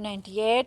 98,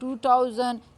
2000,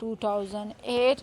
2008,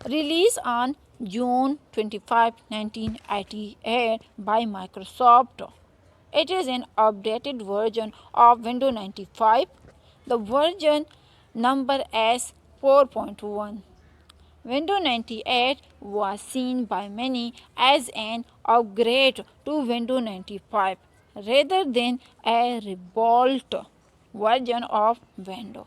Released on June 25, 1988 by Microsoft. It is an updated version of Windows 95. The version number is 4.1. Windows 98 was seen by many as an upgrade to Windows 95 rather than a rebuilt version of Windows.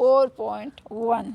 4.1।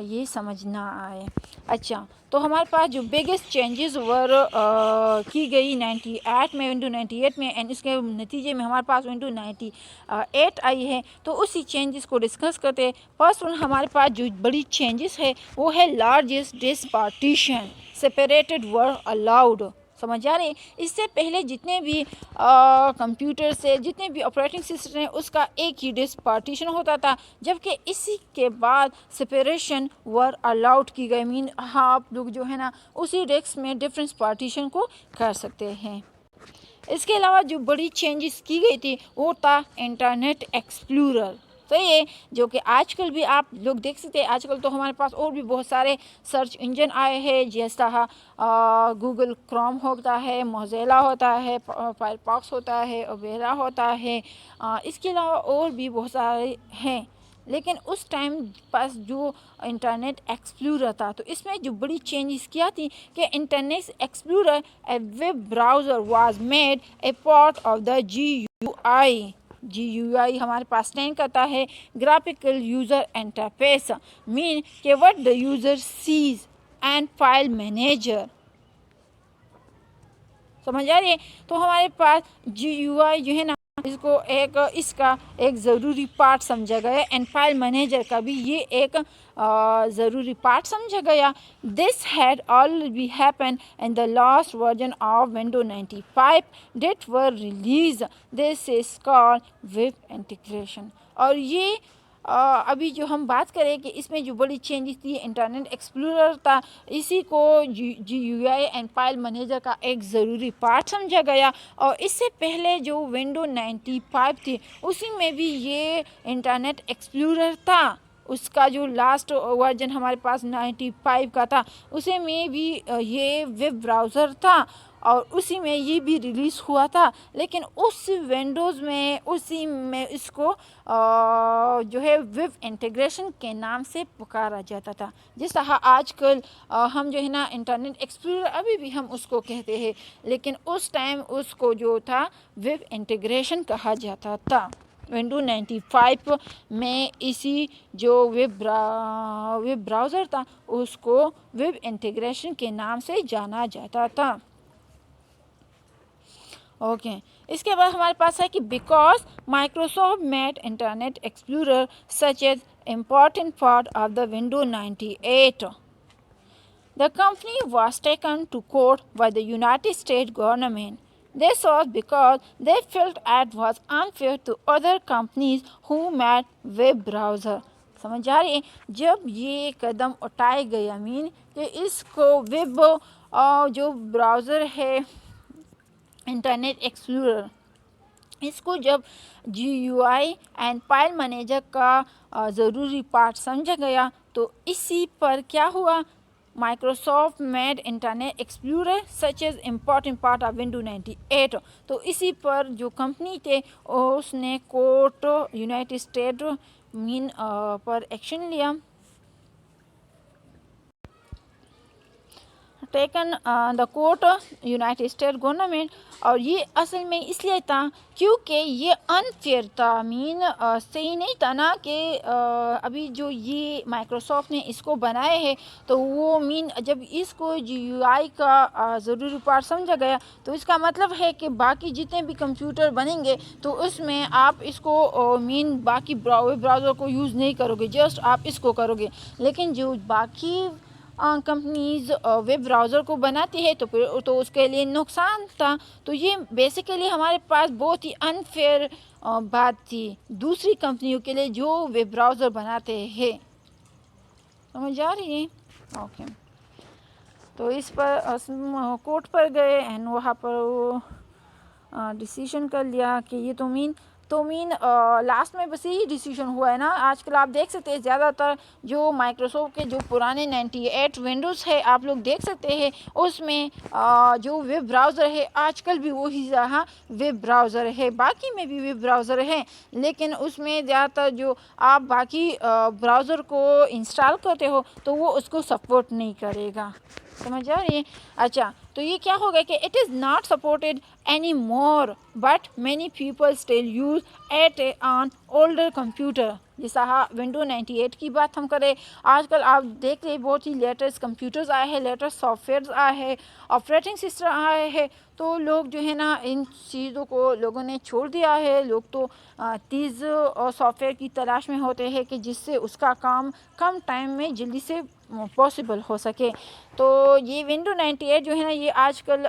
یہ سمجھ نہ آئے. اچھا تو ہمارے پاس جو biggest changes ور کی گئی 98 میں ونڈو 98 میں، اینڈ اس کے نتیجے میں ہمارے پاس ونڈو 98 آئی ہے. تو اسی چینجز کو ڈسکس کرتے ہیں. فرسٹ ہمارے پاس جو بڑی چینجز ہے وہ ہے لارجسٹ ڈسک پارٹیشن، سپریٹڈ ور الاؤڈ. سمجھ آ رہی ہے. اس سے پہلے جتنے بھی کمپیوٹر سے جتنے بھی آپریٹنگ سسٹم ہیں اس کا ایک ہی ڈسک پارٹیشن ہوتا تھا، جبکہ اسی کے بعد سپریشن ور الاؤڈ کی گئی. مین آپ لوگ جو ہے نا اسی ڈسک میں ڈفرینس پارٹیشن کو کر سکتے ہیں. اس کے علاوہ جو بڑی چینجز کی گئی تھی وہ تھا انٹرنیٹ ایکسپلورر. تو یہ جو کہ آج کل بھی آپ لوگ دیکھ سکتے ہیں، آج کل تو ہمارے پاس اور بھی بہت سارے سرچ انجن آئے ہیں، جیسا گوگل کروم ہوتا ہے، موزیلا ہوتا ہے، فائر فاکس ہوتا ہے، اوبیرا ہوتا ہے. اس کے علاوہ اور بھی بہت سارے ہیں. لیکن اس ٹائم پاس جو انٹرنیٹ ایکسپلورر تھا تو اس میں جو بڑی چینجز کیا تھی کہ internet explorer a web browser was made a part of the GUI. GUI ہمارے پاس اسٹینڈ کرتا ہے گرافیکل یوزر انٹرفیس، مین کہ what the user sees and file manager. سمجھ آ رہی ہے. تو ہمارے پاس GUI جو ہے نا اس کا ایک ضروری پارٹ سمجھا گیا، اینڈ فائل مینیجر کا بھی یہ ایک ضروری پارٹ سمجھا گیا. This had already happen in the last version of window 95 that were release. This is called web integration. اور یہ ابھی جو ہم بات کریں کہ اس میں جو بڑی چینجز تھی انٹرنیٹ ایکسپلورر تھا، اسی کو GUI اینڈ فائل مینیجر کا ایک ضروری پارٹ سمجھا گیا. اور اس سے پہلے جو ونڈو 95 تھی اسی میں بھی یہ انٹرنیٹ ایکسپلورر تھا. اس کا جو لاسٹ ورژن ہمارے پاس 95 کا تھا اسی میں بھی یہ ویب براؤزر تھا اور اسی میں یہ بھی ریلیز ہوا تھا. لیکن اس ونڈوز میں اسی میں اس کو جو ہے ویب انٹیگریشن کے نام سے پکارا جاتا تھا. جس طرح آج کل ہم جو ہے نا انٹرنیٹ ایکسپلورر ابھی بھی ہم اس کو کہتے ہیں، لیکن اس ٹائم اس کو جو تھا ویب انٹیگریشن کہا جاتا تھا. ونڈو 95 میں اسی جو ویب براؤزر تھا اس کو ویب انٹیگریشن کے نام سے جانا جاتا تھا. اوکے. اس کے بعد ہمارے پاس ہے کہ because Microsoft made internet explorer such as important part of the window 98. The company was taken to court by the United States government. This was because they felt it was unfair to other companies who made web browser. سمجھ آ رہی ہے. جب یہ قدم اٹھائے گیا مین کہ اس کو ویب جو براؤزر ہے انٹرنیٹ ایکسپلورر، اس کو جب GUI اینڈ فائل مینیجر کا ضروری پارٹ سمجھا گیا تو اسی پر کیا ہوا، Microsoft made internet explorer such as important part of window 98. تو اسی پر جو کمپنی تھے اس نے کورٹ یونائٹیڈ اسٹیٹ مین پر ایکشن لیا. Taken the court United state government. اور یہ اصل میں اس لیے تھا کیونکہ یہ انفیئر تھا، مین صحیح نہیں تھا نا کہ ابھی جو یہ مائکروسافٹ نے اس کو بنائے ہے تو وہ مین جب اس کو GUI کا ضروری پارٹ سمجھا گیا تو اس کا مطلب ہے کہ باقی جتنے بھی کمپیوٹر بنیں گے تو اس میں آپ اس کو مین باقی براؤزر کو یوز نہیں کرو گے، جسٹ آپ اس کو کرو گے. لیکن جو باقی کمپنیز ویب براؤزر کو بناتی ہے تو اس کے لیے نقصان تھا. تو یہ بیسیکلی ہمارے پاس بہت ہی انفیئر بات تھی دوسری کمپنیوں کے لیے جو ویب براؤزر بناتے ہیں. سمجھ آ رہی ہے. اوکے. تو اس پر کورٹ پر گئے اینڈ وہاں پر ڈیسیژن کر لیا کہ یہ تو مین لاسٹ میں بس یہی ڈیسیژن ہوا ہے نا. آج کل آپ دیکھ سکتے ہیں زیادہ تر جو مائکروسافٹ کے جو پرانے 98 ونڈوز ہے آپ لوگ دیکھ سکتے ہیں اس میں جو ویب براؤزر ہے آج کل بھی وہی ویب براؤزر ہے. باقی میں بھی ویب براؤزر ہے لیکن اس میں زیادہ تر جو آپ باقی براؤزر کو انسٹال کرتے ہو تو وہ اس کو سپورٹ نہیں کرے گا. سمجھ آ رہی ہے. اچھا تو یہ کیا ہوگا کہ it is not supported any more but many people still use it on older computer. جس طرح ونڈو 98 کی بات ہم کریں، آج کل آپ دیکھ رہے بہت ہی لیٹسٹ کمپیوٹرز آئے ہیں، لیٹسٹ سافٹ ویئرز آئے ہیں، آپریٹنگ سسٹم آئے ہیں، تو لوگ جو ہے نا ان چیزوں کو لوگوں نے چھوڑ دیا ہے. لوگ تو تیز سافٹ ویئر کی تلاش میں ہوتے ہیں کہ جس سے اس کا کام کم ٹائم میں جلدی سے پاسبل ہو سکے. تو یہ ونڈو 98 جو ہے نا یہ آج کل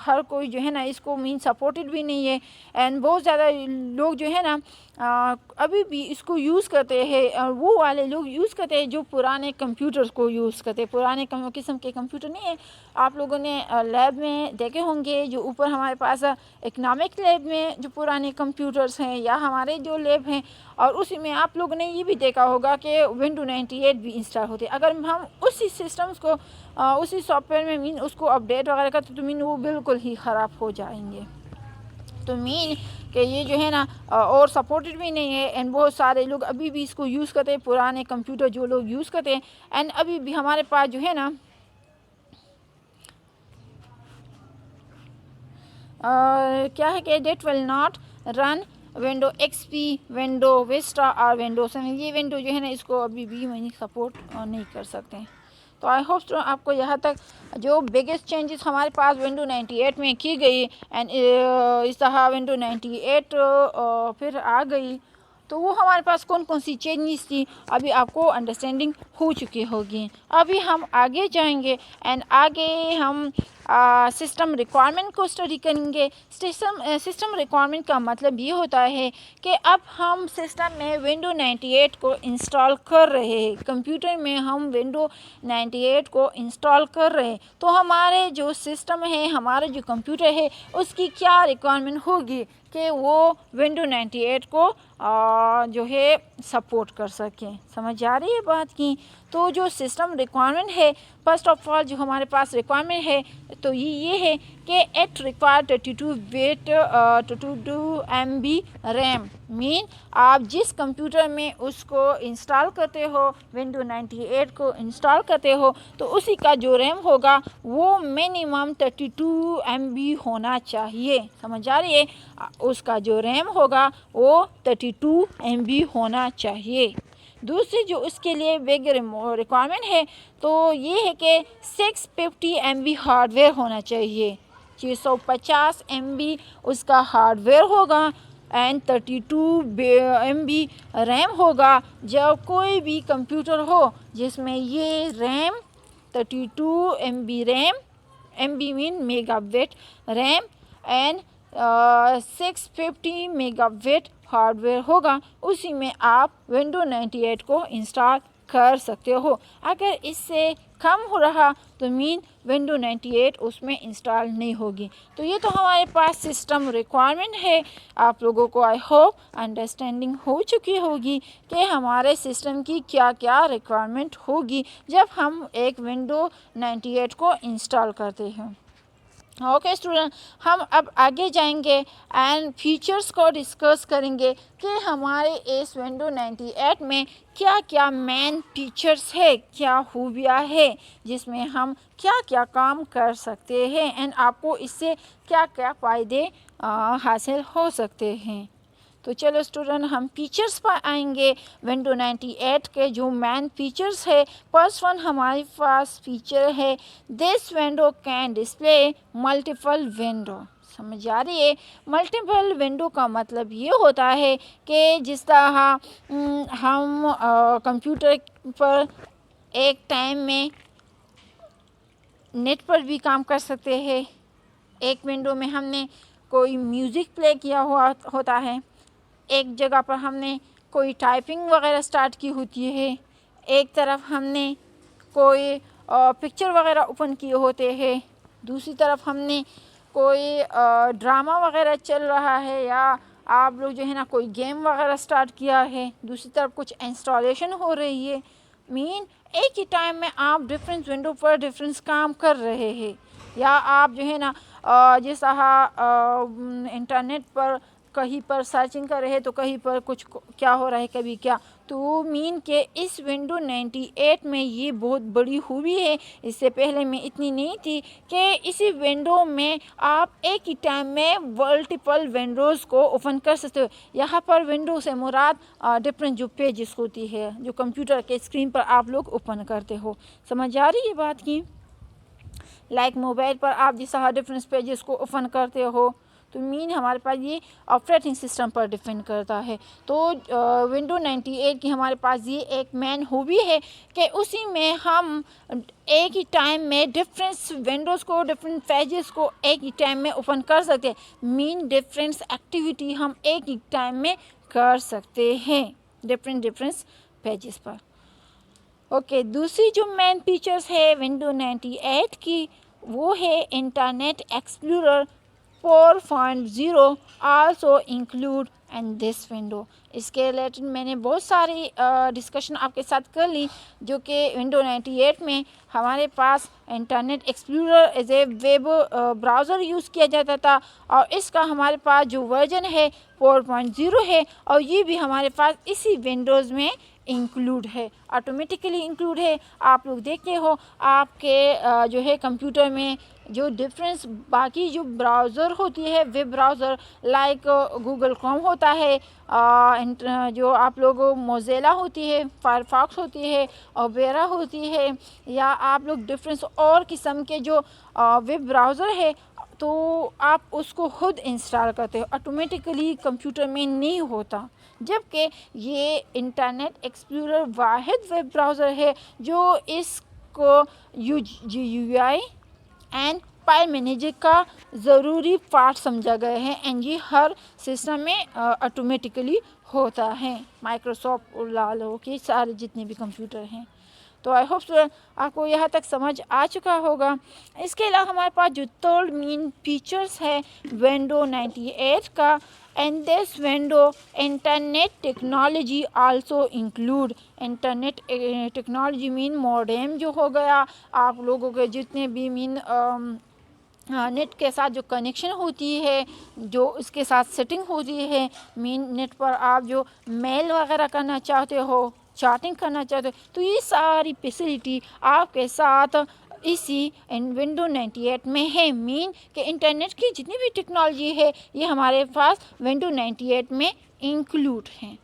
ہر کوئی جو ہے نا اس کو سپورٹڈ بھی نہیں ہے، اینڈ بہت زیادہ لوگ جو ہے نا ابھی بھی اس کو یوز کرتے ہیں، اور وہ والے لوگ یوز کرتے ہیں جو پرانے کمپیوٹرز کو یوز کرتے ہیں. پرانے قسم کے کمپیوٹر نہیں ہیں، آپ لوگوں نے لیب میں دیکھے ہوں گے جو اوپر ہمارے پاس اکنامک لیب میں جو پرانے کمپیوٹرز ہیں یا ہمارے جو لیب ہیں، اور اسی میں آپ لوگوں نے یہ بھی دیکھا ہوگا کہ ونڈو 98 بھی انسٹال ہوتے. اگر ہم اسی سسٹمز کو اسی سافٹ ویئر میں اس کو اپڈیٹ وغیرہ کرتے تو وہ بالکل ہی خراب ہو جائیں گے. تو کہ یہ جو ہے نا اور سپورٹڈ بھی نہیں ہے، اینڈ بہت سارے لوگ ابھی بھی اس کو یوز کرتے ہیں. پرانے کمپیوٹر جو لوگ یوز کرتے ہیں، اینڈ ابھی بھی ہمارے پاس جو ہے نا کیا ہے کہ that will not run window x P, window vista اور ونڈو 7. یہ ونڈو جو ہے نا اس کو ابھی بھی سپورٹ نہیں کر سکتے. تو آئی ہوپ آپ کو یہاں تک جو بگیسٹ چینجز ہمارے پاس ونڈو 98 میں کی گئی، اینڈ اس طرح ونڈو 98 پھر آ گئی، تو وہ ہمارے پاس کون کون سی چینجز تھی ابھی آپ کو انڈرسٹینڈنگ ہو چکی ہوگی. ابھی ہم آگے جائیں گے، اینڈ آگے ہم سسٹم ریکوائرمنٹ کو اسٹڈی کریں گے. سسٹم ریکوائرمنٹ کا مطلب یہ ہوتا ہے کہ اب ہم سسٹم میں ونڈو 98 کو انسٹال کر رہے ہیں، کمپیوٹر میں ہم ونڈو 98 کو انسٹال کر رہے ہیں، تو ہمارے جو سسٹم ہے، ہمارا جو کمپیوٹر ہے، اس کی کیا ریکوائرمنٹ ہوگی کہ وہ ونڈو 98 کو جو ہے سپورٹ کر سکیں. سمجھ آ رہی ہے بات کی؟ تو جو سسٹم ریکوائرمنٹ ہے، فرسٹ آف آل جو ہمارے پاس ریکوائرمنٹ ہے تو یہ ہے کہ ایٹ ریکوائر 32 MB ریم. آپ جس کمپیوٹر میں اس کو انسٹال کرتے ہو، ونڈو 98 کو انسٹال کرتے ہو، تو اسی کا جو ریم ہوگا وہ منیمم 32 MB ہونا چاہیے. سمجھ آ رہی ہے؟ اس کا جو ریم ہوگا وہ 32 MB ہونا چاہیے. دوسری جو اس کے لیے بگ ریکوائرمنٹ ہے تو یہ ہے کہ 650 MB ہارڈ ویئر ہونا چاہیے. 650 MB اس کا ہارڈ ویئر ہوگا، اینڈ 32 MB ریم ہوگا. جب کوئی بھی کمپیوٹر ہو جس میں یہ ریم 32 MB ریم، MB مین megabit RAM, and 650 megabit hardware ہوگا، اسی میں آپ ونڈو 98 کو انسٹال کر سکتے ہو. اگر اس سے کم ہو رہا تو ونڈو 98 اس میں انسٹال نہیں ہوگی. تو یہ تو ہمارے پاس سسٹم ریکوائرمنٹ ہے. آپ لوگوں کو آئی ہوپ انڈرسٹینڈنگ ہو چکی ہوگی کہ ہمارے سسٹم کی کیا کیا ریکوائرمنٹ ہوگی جب ہم ایک ونڈو 98 کو انسٹال کرتے ہیں. اوکے اسٹوڈنٹ، ہم اب آگے جائیں گے اینڈ فیچرز کو ڈسکس کریں گے کہ ہمارے اس ونڈو 98 میں کیا کیا مین فیچرز ہے، کیا خوبیاں ہے جس میں ہم کیا کیا کام کر سکتے ہیں، اینڈ آپ کو اس سے کیا کیا فائدے حاصل ہو سکتے ہیں. تو چلو اسٹوڈنٹ ہم فیچرز پر آئیں گے. ونڈو 98 کے جو مین فیچرز ہے، فرسٹ ون ہمارے پاس فیچر ہے this window can display multiple window. سمجھ آ رہی ہے؟ ملٹیپل ونڈو کا مطلب یہ ہوتا ہے کہ جس طرح ہم کمپیوٹر پر ایک ٹائم میں نیٹ پر بھی کام کر سکتے ہیں. ایک ونڈو میں ہم نے کوئی میوزک پلے کیا ہوا ہوتا ہے، ایک جگہ پر ہم نے کوئی ٹائپنگ وغیرہ سٹارٹ کی ہوتی ہے، ایک طرف ہم نے کوئی پکچر وغیرہ اوپن کیے ہوتے ہیں، دوسری طرف ہم نے کوئی ڈرامہ وغیرہ چل رہا ہے، یا آپ لوگ جو ہے نا کوئی گیم وغیرہ سٹارٹ کیا ہے، دوسری طرف کچھ انسٹالیشن ہو رہی ہے. ایک ہی ٹائم میں آپ ڈفرینس ونڈو پر ڈفرینس کام کر رہے ہیں، یا آپ جو ہے نا جس طرح انٹرنیٹ پر کہیں پر سرچنگ کر رہے ہیں تو کہیں پر کچھ کیا ہو رہا ہے کبھی کیا، تو مین کہ اس ونڈو 98 میں یہ بہت بڑی خوبی ہے، اس سے پہلے میں اتنی نہیں تھی، کہ اسی ونڈو میں آپ ایک ہی ٹائم میں ملٹیپل ونڈوز کو اوپن کر سکتے ہو۔ یہاں پر ونڈو سے مراد ڈفرینٹ جو پیجز ہوتی ہے جو کمپیوٹر کے اسکرین پر آپ لوگ اوپن کرتے ہو۔ سمجھ آ رہی ہے بات کی؟ لائک موبائل پر آپ جس طرح ڈفرینٹ پیجز کو اوپن کرتے ہو، تو مین ہمارے پاس یہ آپریٹنگ سسٹم پر ڈیپینڈ کرتا ہے۔ تو ونڈو 98 کی ہمارے پاس یہ ایک مین خوبی ہے کہ اسی میں ہم ایک ہی ٹائم میں ڈفرینٹ ونڈوز کو، ڈفرینٹ پیجز کو ایک ہی ٹائم میں اوپن کر سکتے ہیں۔ مین ڈفرینٹ ایکٹیویٹی ہم ایک ہی ٹائم میں کر سکتے ہیں ڈفرینٹ پیجز پر۔ اوکے، دوسری جو مین فیچرز ہے ونڈو 98 کی، وہ ہے internet explorer 4.0 also include in this window. اس کے ریلیٹڈ میں نے بہت ساری ڈسکشن آپ کے ساتھ کر لی، جو کہ ونڈو 98 میں ہمارے پاس internet explorer as a web browser use کیا جاتا تھا، اور اس کا ہمارے پاس جو ورژن ہے 4.0 ہے، اور یہ بھی ہمارے پاس اسی ونڈوز میں انکلوڈ ہے، آٹومیٹیکلی انکلوڈ ہے۔ آپ لوگ دیکھتے ہو آپ کے جو ہے کمپیوٹر میں جو ڈفرینس باقی جو براؤزر ہوتی ہے، web browser like Google Chrome ہوتا ہے، جو آپ لوگ موزیلا ہوتی ہے، فائر فاکس ہوتی ہے، اوپیرا ہوتی ہے، یا آپ لوگ ڈفرینس اور قسم کے جو ویب براؤزر ہے، تو آپ اس کو خود انسٹال کرتے ہو، آٹومیٹیکلی کمپیوٹر میں نہیں ہوتا۔ جبکہ یہ انٹرنیٹ ایکسپلورر واحد ویب براؤزر ہے جو اس کو GUI اینڈ فائل مینیجر کا ضروری پارٹ سمجھا گیا ہے، اینڈ یہ ہر سسٹم میں آٹومیٹیکلی ہوتا ہے، مائکروسافٹ اور لالو کے سارے جتنے بھی کمپیوٹر ہیں۔ تو آئی ہوپ آپ کو یہاں تک سمجھ آ چکا ہوگا۔ اس کے علاوہ ہمارے پاس جو تھرڈ مین فیچرز ہے ونڈو 98 کا، and this window internet technology also include. Internet technology مین موڈیم جو ہو گیا، آپ لوگوں کے جتنے بھی مین نیٹ کے ساتھ جو کنیکشن ہوتی ہے، جو اس کے ساتھ سیٹنگ ہوتی ہے، مین نیٹ پر آپ جو میل وغیرہ کرنا چاہتے ہو، چیٹنگ کرنا چاہتے ہو، تو یہ ساری فیسلٹی آپ کے ساتھ اسی ونڈو 98 میں ہے۔ مین کہ انٹرنیٹ کی جتنی بھی ٹیکنالوجی ہے، یہ ہمارے پاس ونڈو 98 میں انکلوڈ ہیں۔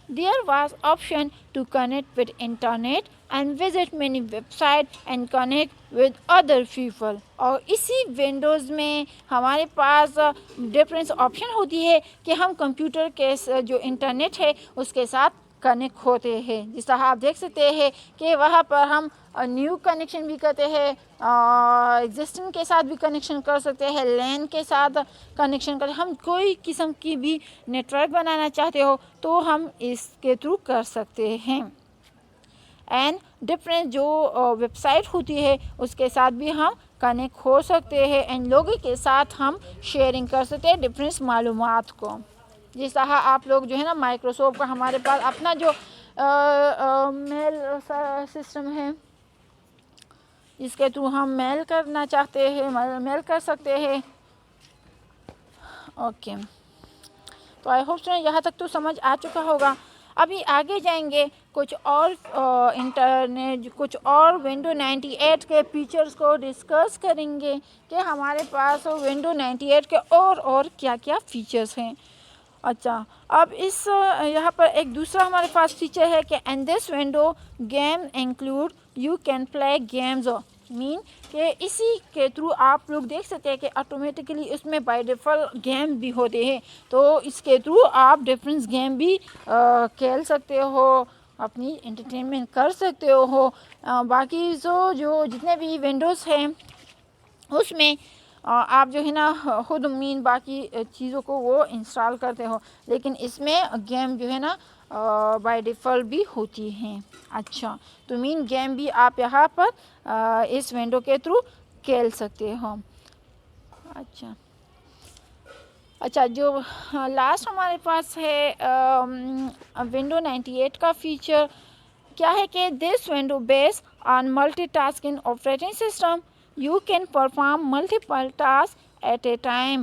There was option to connect with internet and visit many websites and connect with other people۔ اور اسی ونڈوز میں ہمارے پاس ڈفرینس آپشن ہوتی ہے کہ ہم کمپیوٹر کے جو انٹرنیٹ ہے اس کے ساتھ کنیکٹ ہوتے ہیں۔ جس طرح آپ دیکھ سکتے ہیں کہ وہاں پر ہم نیو کنیکشن بھی کرتے ہیں، ایگزسٹنگ کے ساتھ بھی کنیکشن کر سکتے ہیں، لین کے ساتھ کنیکشن کرتے ہیں۔ ہم کوئی قسم کی بھی نیٹ ورک بنانا چاہتے ہو تو ہم اس کے تھرو کر سکتے ہیں، اینڈ ڈفرینٹ جو ویب سائٹ ہوتی ہے اس کے ساتھ بھی ہم کنیکٹ ہو سکتے ہیں، اینڈ لوگوں کے ساتھ ہم شیئرنگ کر سکتے ہیں ڈفرینٹ معلومات کو۔ جس طرح آپ لوگ جو ہے نا مائکروسافٹ کا ہمارے پاس اپنا جو میل سسٹم ہے، جس کے تھرو ہم میل کرنا چاہتے ہیں، میل کر سکتے ہیں۔ اوکے، تو آئی ہوپ یہاں تک تو سمجھ آ چکا ہوگا۔ ابھی آگے جائیں گے، کچھ اور انٹرنیٹ، کچھ اور ونڈو 98 کے فیچرز کو ڈسکس کریں گے کہ ہمارے پاس ونڈو 98 کے اور کیا کیا فیچرز ہیں۔ اچھا، اب اس یہاں پر ایک دوسرا ہمارے پاس فیچر ہے کہ in this window game include you can play games. مین کہ اسی کے تھرو آپ لوگ دیکھ سکتے ہیں کہ آٹومیٹیکلی اس میں بائی ڈیفالٹ گیم بھی ہوتے ہیں، تو اس کے تھرو آپ ڈفرینس گیم بھی کھیل سکتے ہو، اپنی انٹرٹینمنٹ کر سکتے ہو۔ باقی جو جتنے بھی ونڈوز ہیں اس میں آپ جو ہے نا خود مین باقی چیزوں کو وہ انسٹال کرتے ہو، لیکن اس میں گیم جو ہے نا بائی ڈیفالٹ بھی ہوتی ہیں۔ اچھا، تو مین گیم بھی آپ یہاں پر اس ونڈو کے تھرو کھیل سکتے ہو۔ اچھا، جو لاسٹ ہمارے پاس ہے ونڈو 98 کا فیچر کیا ہے کہ this window base on multi tasking operating system, you can perform multiple tasks at a time۔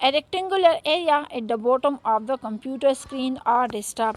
a rectangular area at the bottom of the computer screen or desktop।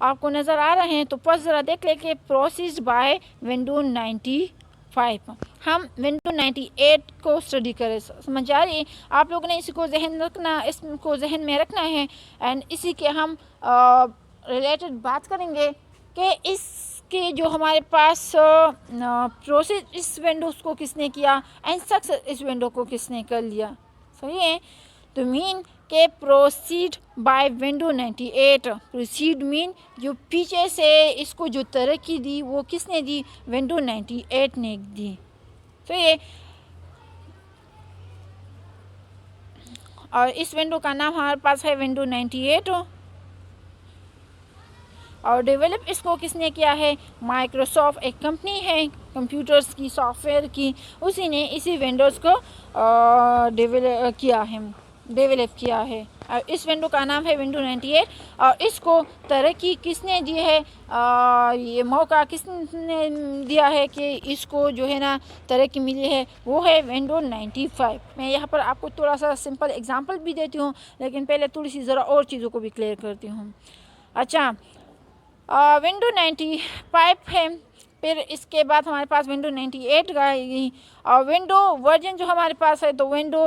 آپ کو نظر آ رہے ہیں تو پس ذرا دیکھ لیں کہ پروسیسڈ بائی ونڈو 95. ہم ونڈو 98 کو اسٹڈی کریں. سمجھ آ رہی ہے؟ آپ لوگوں نے اس کو ذہن میں رکھنا ہے اینڈ اسی کے ہم ریلیٹڈ بات کریں گے کہ اس کے جو ہمارے پاس پروسیس اس ونڈوز کو کس نے کیا اینڈ سکسیس اس ونڈو کو کس نے کر لیا. صحیح ہے؟ تو مین کہ پروسیڈ بائی ونڈو 98. پروسیڈ مین جو پیچھے سے اس کو جو ترقی دی وہ کس نے دی؟ ونڈو 98 نے دی. صحیح ہے؟ اور اس ونڈو کا نام ہمارے پاس ہے ونڈو 98 اور ڈیولپ اس کو کس نے کیا ہے؟ مائکروسافٹ ایک کمپنی ہے کمپیوٹرز کی سافٹ ویئر کی، اسی نے اسی ونڈوز کو ڈیولپ کیا ہے. اور اس ونڈو کا نام ہے ونڈو 98 اور اس کو ترقی کس نے دی ہے؟ یہ موقع کس نے دیا ہے کہ اس کو جو ہے نا ترقی ملی ہے؟ وہ ہے ونڈو 95. میں یہاں پر آپ کو تھوڑا سا سمپل اگزامپل بھی دیتی ہوں لیکن پہلے تھوڑی سی ذرا اور چیزوں کو بھی کلیئر کرتی ہوں. اچھا، ونڈو 95 ہے، پھر اس کے بعد ہمارے پاس ونڈو 98 کا اور ونڈو ورژن جو ہمارے پاس ہے تو ونڈو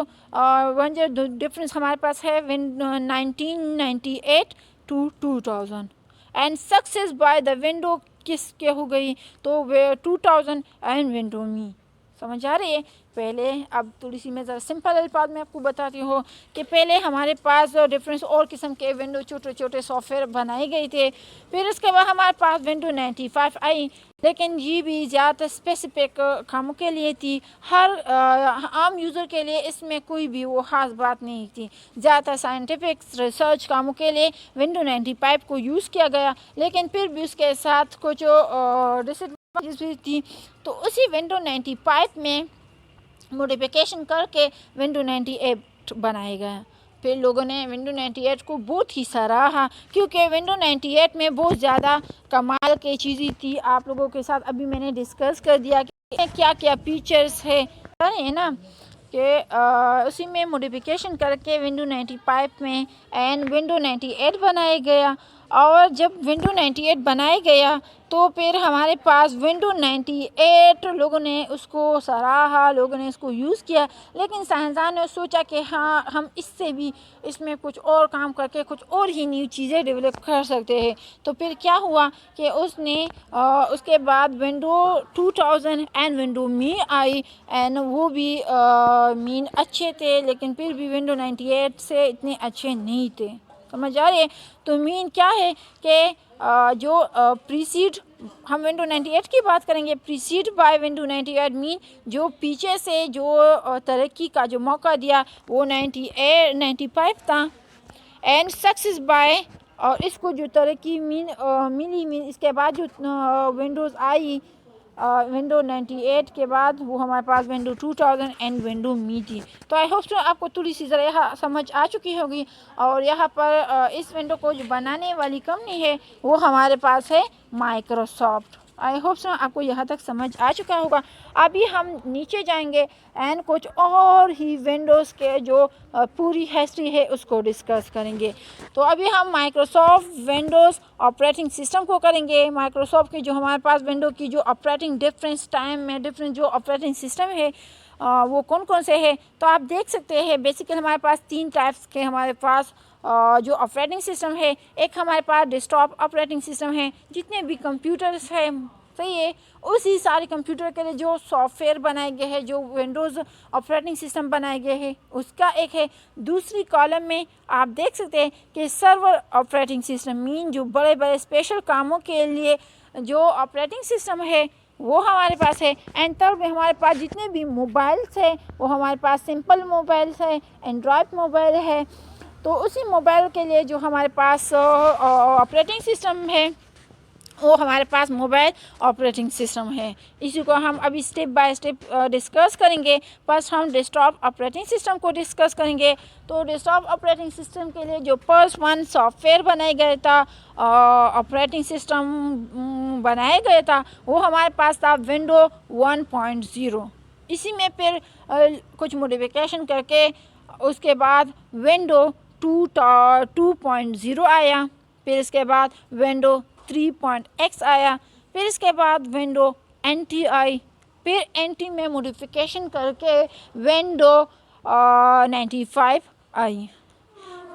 ورژن ڈفرینس ہمارے پاس ہے 1998 to 2000 and success by the window کس کے ہو گئی تو 2000 اینڈ ونڈو می. سمجھ آ رہی ہے؟ پہلے اب تھوڑی سی میں ذرا سمپل الفاظ میں آپ کو بتاتی ہوں کہ پہلے ہمارے پاس ڈفرینس اور قسم کے ونڈو چھوٹے چھوٹے سافٹ ویئر بنائے گئے تھے، پھر اس کے بعد ہمارے پاس ونڈو 95 آئی لیکن یہ بھی زیادہ اسپیسیفک کاموں کے لیے تھی. ہر عام یوزر کے لیے اس میں کوئی بھی وہ خاص بات نہیں تھی. زیادہ سائنٹیفک ریسرچ کاموں کے لیے ونڈو 95 کو یوز کیا گیا لیکن پھر بھی اس کے ساتھ کچھ ڈس ایڈوانٹیجز بھی تھی. تو اسی ونڈو 95 میں موڈیفیکیشن کر کے ونڈو 98 بنایا گیا. پھر لوگوں نے ونڈو 98 کو بہت ہی سراہا کیونکہ ونڈو 98 میں بہت زیادہ کمال کی چیزیں تھی. آپ لوگوں کے ساتھ ابھی میں نے ڈسکس کر دیا کہ کیا کیا فیچرز ہے نا کہ اسی میں موڈیفیکیشن کر کے ونڈو 95 میں اینڈ ونڈو 98 بنایا گیا. اور جب ونڈو 98 بنایا گیا تو پھر ہمارے پاس ونڈو 98 لوگوں نے اس کو سراہا، لوگوں نے اس کو یوز کیا لیکن سائنسدان نے سوچا کہ ہاں ہم اس سے بھی اس میں کچھ اور کام کر کے کچھ اور ہی نیو چیزیں ڈیولپ کر سکتے ہیں. تو پھر کیا ہوا کہ اس نے اس کے بعد window 2000 and window me I and وہ بھی مین اچھے تھے لیکن پھر بھی ونڈو 98 سے اتنے اچھے نہیں تھے. سمجھ آ رہی ہے؟ تو مین کیا ہے کہ جو پریسیڈ ہم ونڈو 98 کی بات کریں گے، پریسیڈ بائی ونڈو 98 مین جو پیچھے سے جو ترقی کا جو موقع دیا وہ 95 تھا اینڈ سکسیس بائی اور اس کو جو ترقی ملی اس کے بعد جو ونڈوز آئی ونڈو 98 کے بعد وہ ہمارے پاس ونڈو 2000 اینڈ ونڈو می تھی. تو آئی ہوپ آپ کو تھوڑی سی ذرا یہاں سمجھ آ چکی ہوگی. اور یہاں پر اس ونڈو کو جو بنانے والی کمپنی ہے وہ ہمارے پاس ہے مائکروسافٹ. آئی ہوپ آپ کو یہاں تک سمجھ آ چکا ہوگا. ابھی ہم نیچے جائیں گے اینڈ کچھ اور ہی ونڈوز کے جو پوری ہسٹری ہے اس کو ڈسکس کریں گے. تو ابھی ہم مائکروسافٹ ونڈوز آپریٹنگ سسٹم کو کریں گے. مائکروسافٹ کی جو ہمارے پاس ونڈو کی جو آپریٹنگ ڈفرینس ٹائم میں ڈفرینس جو آپریٹنگ سسٹم ہے وہ کون کون سے ہے تو آپ دیکھ سکتے ہیں. بیسیکلی ہمارے پاس 3 ٹائپس کے ہمارے پاس جو آپریٹنگ سسٹم ہے. ایک ہمارے پاس ڈیسکٹاپ آپریٹنگ سسٹم ہے، جتنے بھی کمپیوٹرز ہیں صحیح ہے اسی سارے کمپیوٹر کے لیے جو سافٹ ویئر بنائے گئے ہیں، جو ونڈوز آپریٹنگ سسٹم بنائے گئے ہیں اس کا ایک ہے. دوسری کالم میں آپ دیکھ سکتے ہیں کہ سرور آپریٹنگ سسٹم مین جو بڑے بڑے اسپیشل کاموں کے لیے جو آپریٹنگ سسٹم ہے وہ ہمارے پاس ہے. اینڈ تب ہمارے پاس جتنے بھی موبائلس ہیں وہ ہمارے پاس سمپل موبائلس ہے، اینڈرائڈ موبائل ہے. تو اسی موبائل کے لیے جو ہمارے پاس آپریٹنگ سسٹم ہے وہ ہمارے پاس موبائل آپریٹنگ سسٹم ہے. اسی کو ہم ابھی اسٹیپ بائی اسٹیپ ڈسکس کریں گے. فرسٹ ہم ڈیسکٹاپ آپریٹنگ سسٹم کو ڈسکس کریں گے. تو ڈیسکٹاپ آپریٹنگ سسٹم کے لیے جو فرسٹ ون سافٹ ویئر بنایا گیا تھا، آپریٹنگ سسٹم بنایا گیا تھا وہ ہمارے پاس تھا ونڈو 1.0. اسی میں پھر کچھ موڈیفیکیشن کر کے اس کے بعد ونڈو 2.0 آیا. پھر اس کے بعد ونڈو 3.x آیا، پھر اس کے بعد ونڈو NT آئی، پھر NT میں موڈیفیکیشن کر کے ونڈو 95 آئی۔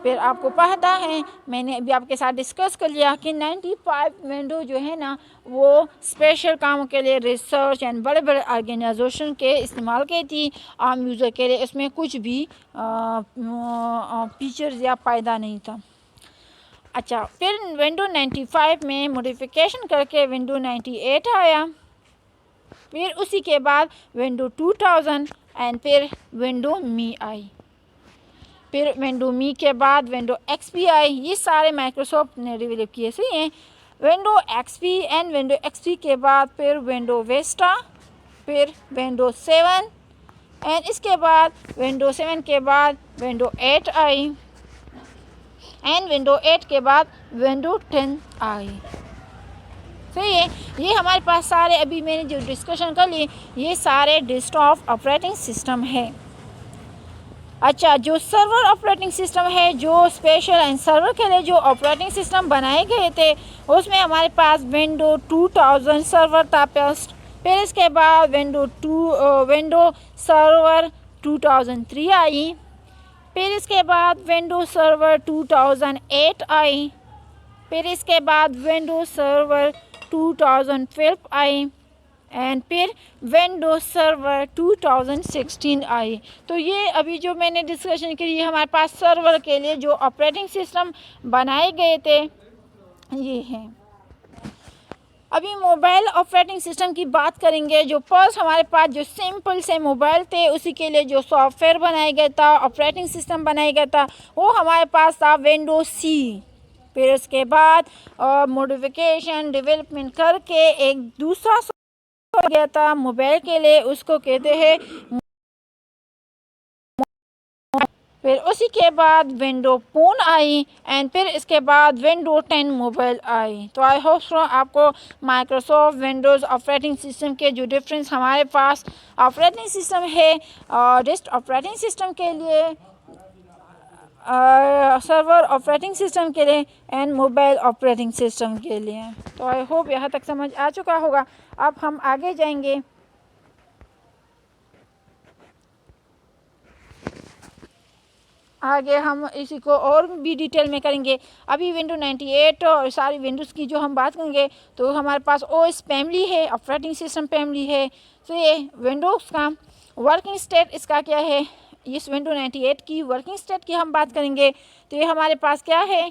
پھر آپ کو پتہ ہے میں نے ابھی آپ کے ساتھ ڈسکس کر لیا کہ 95 ونڈو جو ہے نا وہ اسپیشل کاموں کے لیے، ریسرچ اینڈ بڑے بڑے آرگنائزیشن کے استعمال کی تھی، عام یوزر کے لیے اس میں کچھ بھی فیچرز یا فائدہ نہیں تھا۔ اچھا، پھر ونڈو 95 میں موڈیفیکیشن کر کے ونڈو 98 آیا، پھر اسی کے بعد ونڈو 2000 اینڈ پھر ونڈو می آئی، پھر ونڈو می کے بعد ونڈو XP آئی۔ یہ سارے مائکروسافٹ نے ڈیولپ کیے سے ہیں۔ Window XP and window XP کے بعد پھر ونڈو ویسٹا، پھر ونڈو 7 اینڈ اس کے بعد ونڈو 7 کے بعد ونڈو 8 آئی اینڈ ونڈو 8 کے بعد ونڈو 10 آئی۔ صحیح ہے، یہ ہمارے پاس سارے ابھی میں نے جو ڈسکشن کر لی یہ سارے ڈیسک ٹاپ آپریٹنگ سسٹم ہے۔ اچھا، جو سرور آپریٹنگ سسٹم ہے، جو اسپیشل اینڈ سرور کے لیے جو آپریٹنگ سسٹم بنائے گئے تھے اس میں ہمارے پاس ونڈو 2000 سرور تھا پسٹ، پھر اس کے بعد ونڈو سرور 2003 آئی، پھر اس کے بعد ونڈو سرور 2008 آئی، پھر اس کے بعد ونڈو سرور 2012 آئی اینڈ پھر ونڈو سرور 2016 آئی۔ تو یہ ابھی جو میں نے ڈسکشن کی یہ ہمارے پاس سرور کے لیے جو آپریٹنگ سسٹم بنائے گئے تھے یہ ہیں۔ ابھی موبائل آپریٹنگ سسٹم کی بات کریں گے۔ جو فرسٹ ہمارے پاس جو سمپل سے موبائل تھے اسی کے لیے جو سافٹ ویئر بنایا گیا تھا، آپریٹنگ سسٹم بنایا گیا تھا وہ ہمارے پاس تھا ونڈو C۔ پھر اس کے بعد موڈیفیکیشن ڈیولپمنٹ کر کے ایک دوسرا سافٹ ویئر گیا تھا موبائل کے لیے، اس کو کہتے ہیں۔ پھر اسی کے بعد ونڈو فون آئی اینڈ پھر اس کے بعد ونڈو 10 موبائل آئی۔ تو آئی ہوپ سو آپ کو مائکروسافٹ ونڈوز آپریٹنگ سسٹم کے جو ڈفرینس ہمارے پاس آپریٹنگ سسٹم ہے ڈیسک آپریٹنگ سسٹم کے لیے، سرور آپریٹنگ سسٹم کے لیے اینڈ موبائل آپریٹنگ سسٹم کے لیے، تو آئی ہوپ یہاں تک سمجھ آ چکا ہوگا۔ اب ہم آگے جائیں گے۔ آگے ہم اسی کو اور بھی ڈیٹیل میں کریں گے۔ ابھی ونڈو 98 اور ساری ونڈوز کی جو ہم بات کریں گے تو ہمارے پاس OS فیملی ہے، آپریٹنگ سسٹم فیملی ہے۔ تو یہ ونڈوز کا ورکنگ اسٹیٹ اس کا کیا ہے، اس ونڈو 98 کی ورکنگ اسٹیٹ کی ہم بات کریں گے تو یہ ہمارے پاس کیا ہے،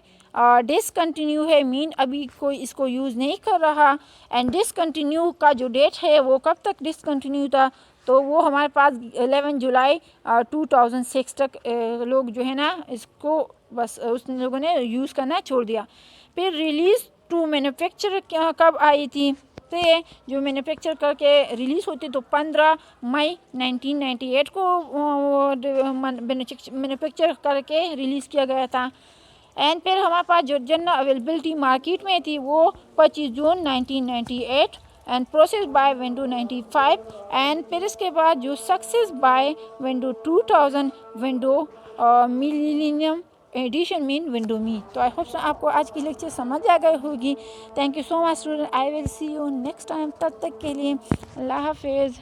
ڈسکنٹینیو ہے، مین ابھی کوئی اس کو یوز نہیں کر رہا، اینڈ ڈسکنٹینیو کا جو ڈیٹ ہے وہ کب تک ڈسکنٹینیو تھا تو وہ ہمارے پاس 11 جولائی 2006 تک لوگ جو ہے نا اس کو بس اس لوگوں نے یوز کرنا چھوڑ دیا۔ پھر ریلیز ٹو مینوفیکچر کب آئی تھی، تو یہ جو مینوفیکچر کر کے ریلیز ہوتی تو 15 مئی 1998 کو مینوفیکچر کر کے ریلیز کیا گیا تھا، اینڈ پھر ہمارے پاس جو جنرل اویلیبلٹی مارکیٹ میں تھی وہ 25 June 1998 and process by window 95 and پھر اس کے بعد جو success by window 2000 window millennium edition mean window Me. تو آئی ہوپ آپ کو آج کی لیکچر سمجھ آ گئی ہوگی۔ Thank you so much student, I will see you next time, تب تک کے لیے اللہ حافظ۔